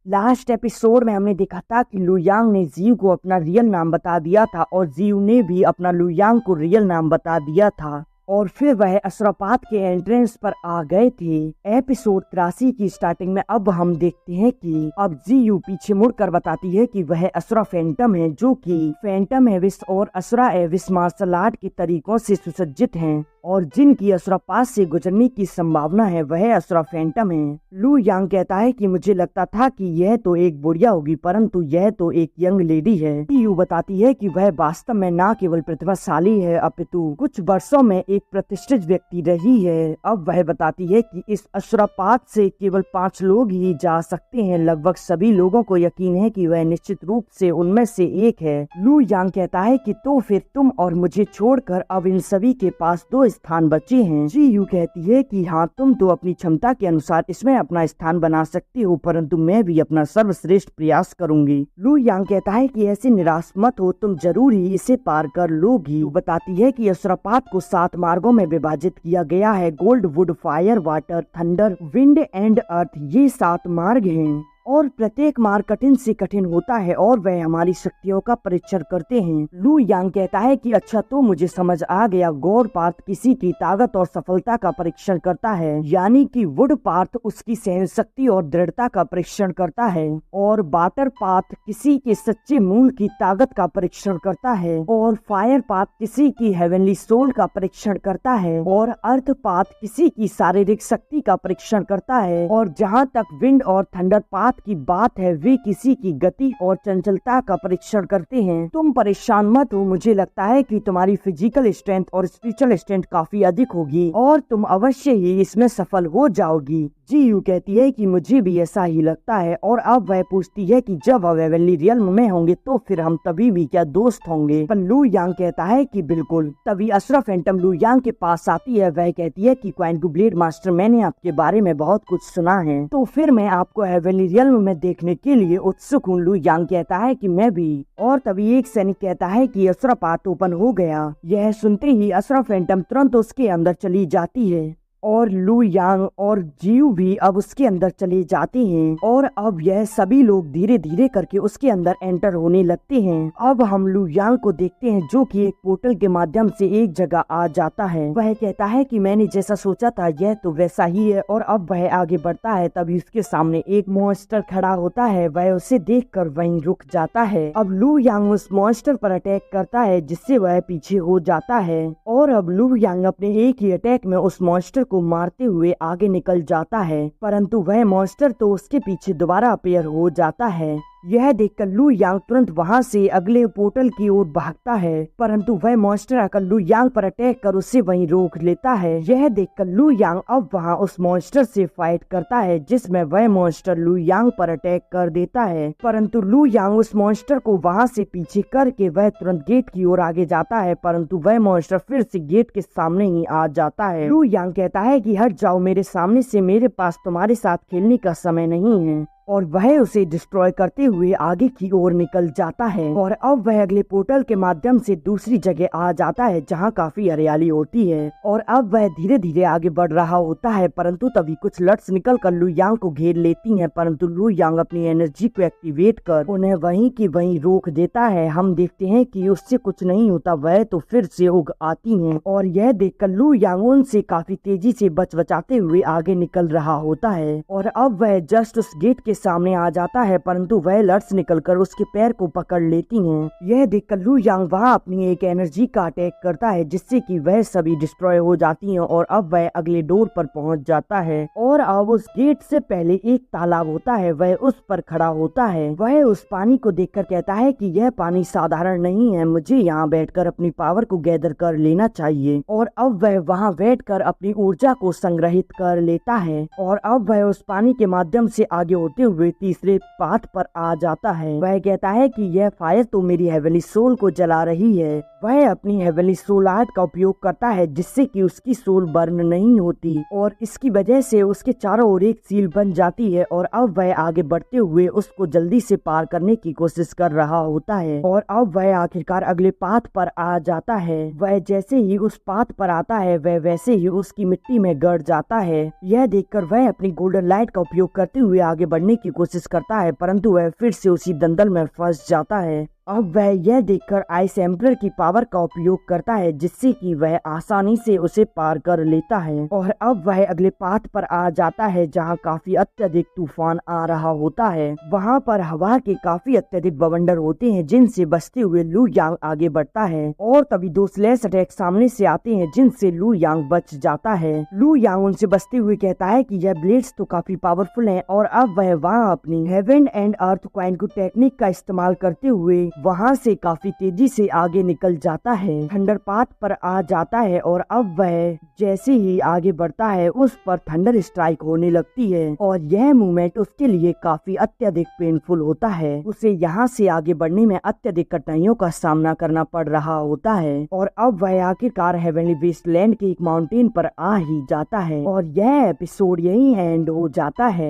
Last episode में हमने देखा था कि लू यांग ने जियू को अपना रियल नाम बता दिया था और जियू ने भी अपना लू यांग को रियल नाम बता दिया था और फिर वह अशरापात के एंट्रेंस पर आ गए थे। एपिसोड 83 की स्टार्टिंग में अब हम देखते हैं कि अब जियू पीछे मुड़कर बताती है कि वह असुरा फैंटम है, जो कि फैंटम एविस और असुरा एविस मार्शल आर्ट के तरीकों से सुसज्जित हैं और जिनकी अशरापात से गुजरने की संभावना है वह असुरा फैंटम है। लू यांग कहता है कि मुझे लगता था कि यह तो एक बुढ़िया होगी परंतु यह तो एक यंग लेडी है। जियू बताती है कि वह वास्तव में न केवल प्रतिभाशाली है अपितु कुछ वर्षों में एक प्रतिष्ठित व्यक्ति रही है। अब वह बताती है कि इस अशरापात से केवल 5 लोग ही जा सकते हैं। लगभग सभी लोगों को यकीन है कि वह निश्चित रूप से उनमें से एक है। लू यांग कहता है कि तो फिर तुम और मुझे छोड़कर अब इन सभी के पास 2 स्थान बचे हैं। जियू कहती है कि हाँ, तुम तो अपनी क्षमता के अनुसार इसमें अपना स्थान बना सकती हो परंतु मैं भी अपना सर्वश्रेष्ठ प्रयास करूंगी। लू यांग कहता है कि ऐसे निराश मत हो, तुम जरूर ही इसे पार कर लोगी। बताती है कि अशरापात को 7 मार्गों में विभाजित किया गया है। Gold, would, fire, water, thunder, wind and earth, ये 7 मार्ग हैं और प्रत्येक मार्ग कठिन से कठिन होता है और वह हमारी शक्तियों का परीक्षण करते हैं। लू यांग कहता है कि अच्छा, तो मुझे समझ आ गया। गौर पार्थ किसी की ताकत और सफलता का परीक्षण करता है, यानी कि वुड पार्थ उसकी सहन शक्ति और दृढ़ता का परीक्षण करता है और वाटर पाथ किसी के सच्चे मूल की ताकत का परीक्षण करता है और फायर पाथ किसी की हेवनली सोल का परीक्षण करता है और अर्थ पाथ किसी की शारीरिक शक्ति का परीक्षण करता है और जहाँ तक विंड और थंडर पाथ की बात है वे किसी की गति और चंचलता का परीक्षण करते हैं। तुम परेशान मत हो, मुझे लगता है कि तुम्हारी फिजिकल स्ट्रेंथ और स्पिरिचुअल स्ट्रेंथ काफी अधिक होगी और तुम अवश्य ही इसमें सफल हो जाओगी। जियू कहती है कि मुझे भी ऐसा ही लगता है और अब वह पूछती है कि जब हम हेवनली रियल्म में होंगे तो फिर हम तभी भी क्या दोस्त होंगे। पर लू यांग कहता है कि बिल्कुल। तभी असुरा फैंटम लू यांग के पास आती है। वह कहती है कि क्वांटू ब्लेड मास्टर, मैंने आपके बारे में बहुत कुछ सुना है तो फिर मैं आपको हेवनली रियल्म में देखने के लिए उत्सुक हूँ। लू यांग कहता है कि मैं भी। और तभी एक सैनिक कहता है कि अशरापात ओपन हो गया। यह सुनते ही असुरा फैंटम तुरंत उसके अंदर चली जाती है और लू यांग और जियू भी अब उसके अंदर चले जाते हैं और अब यह सभी लोग धीरे धीरे करके उसके अंदर एंटर होने लगते हैं। अब हम लू यांग को देखते हैं जो कि एक पोर्टल के माध्यम से एक जगह आ जाता है। वह कहता है कि मैंने जैसा सोचा था यह तो वैसा ही है और अब वह आगे बढ़ता है। तभी उसके सामने एक मॉन्स्टर खड़ा होता है। वह उसे देखकर वहीं रुक जाता है। अब लू यांग उस मॉन्स्टर पर अटैक करता है जिससे वह पीछे हो जाता है और अब लू यांग अपने एक ही अटैक में उस मॉन्स्टर को मारते हुए आगे निकल जाता है परंतु वह मॉन्स्टर तो उसके पीछे दोबारा अपीयर हो जाता है। यह देखकर लू यांग तुरंत वहां से अगले पोर्टल की ओर भागता है परंतु वह मॉन्स्टर आकर लू यांग पर अटैक कर उसे वहीं रोक लेता है। यह देखकर लू यांग अब वहां उस मॉन्स्टर से फाइट करता है जिसमें वह मॉन्स्टर लू यांग पर अटैक कर देता है परंतु लू यांग उस मॉन्स्टर को वहां से पीछे करके वह तुरंत गेट की ओर आगे जाता है परंतु वह मॉन्स्टर फिर से गेट के सामने ही आ जाता है। लू यांग कहता है कि हट जाओ मेरे सामने से, मेरे पास तुम्हारे साथ खेलने का समय नहीं है और वह उसे डिस्ट्रॉय करते हुए आगे की ओर निकल जाता है और अब वह अगले पोर्टल के माध्यम से दूसरी जगह आ जाता है जहां काफी हरियाली होती है और अब वह धीरे धीरे आगे बढ़ रहा होता है परंतु तभी कुछ लट्स निकलकर लू यांग को घेर लेती हैं परंतु लू यांग अपनी एनर्जी को एक्टिवेट कर उन्हें वहीं की वहीं रोक देता है। हम देखते हैं कि उससे कुछ नहीं होता, वह तो फिर से उग आती हैं और यह देखकर लू यांग उनसे काफी तेजी से बचाते हुए आगे निकल रहा होता है और अब वह जस्ट उस गेट के सामने आ जाता है परंतु वह लट्स निकलकर उसके पैर को पकड़ लेती हैं। यह देखकर लू यांग वहां अपनी एक एनर्जी का अटैक करता है जिससे कि वह सभी डिस्ट्रॉय हो जाती हैं और अब वह अगले डोर पर पहुंच जाता है और अब उस गेट से पहले एक तालाब होता है, वह उस पर खड़ा होता है। वह उस पानी को देखकर कहता है कि यह पानी साधारण नहीं है, मुझे यहाँ बैठकर अपनी पावर को गैदर कर लेना चाहिए और अब वह वहाँ बैठकर अपनी ऊर्जा को संग्रहित कर लेता है और अब वह उस पानी के माध्यम से आगे होते हुए तीसरे पाथ पर आ जाता है। वह कहता है कि यह फायर तो मेरी हेवनली सोल को जला रही है वह अपनी हेवनली सोल आर्ट का उपयोग करता है जिससे कि उसकी सोल बर्न नहीं होती और इसकी वजह से उसके चारों ओर एक सील बन जाती है और अब वह आगे बढ़ते हुए उसको जल्दी से पार करने की कोशिश कर रहा होता है और अब वह आखिरकार अगले पाथ पर आ जाता है। वह जैसे ही उस पाथ पर आता है वह वैसे ही उसकी मिट्टी में गड़ जाता है। यह देखकर वह अपनी गोल्डन लाइट का उपयोग करते हुए आगे बढ़ने की कोशिश करता है परंतु वह फिर से उसी दलदल में फंस जाता है। अब वह यह देखकर आइस एम्परर की पावर का उपयोग करता है जिससे कि वह आसानी से उसे पार कर लेता है और अब वह अगले पाथ पर आ जाता है जहां काफी अत्यधिक तूफान आ रहा होता है। वहां पर हवा के काफी अत्यधिक बवंडर होते हैं जिनसे बचते हुए लू यांग आगे बढ़ता है और तभी दो स्लैश अटैक सामने से आते हैं जिनसे लू यांग बच जाता है। लू यांग उनसे बचते हुए कहता है कि यह ब्लेड्स तो काफी पावरफुल हैं और अब वह वहां अपनी हेवन एंड अर्थ क्वाइन को टेक्निक का इस्तेमाल करते हुए वहां से काफी तेजी से आगे निकल जाता है। थंडर पाथ पर आ जाता है और अब वह जैसे ही आगे बढ़ता है उस पर थंडर स्ट्राइक होने लगती है और यह मूवमेंट उसके लिए काफी अत्यधिक पेनफुल होता है। उसे यहाँ से आगे बढ़ने में अत्यधिक कठिनाइयों का सामना करना पड़ रहा होता है और अब वह आखिरकार हेवनली वेस्टलैंड के एक माउंटेन पर आ ही जाता है और यह एपिसोड यही एंड हो जाता है।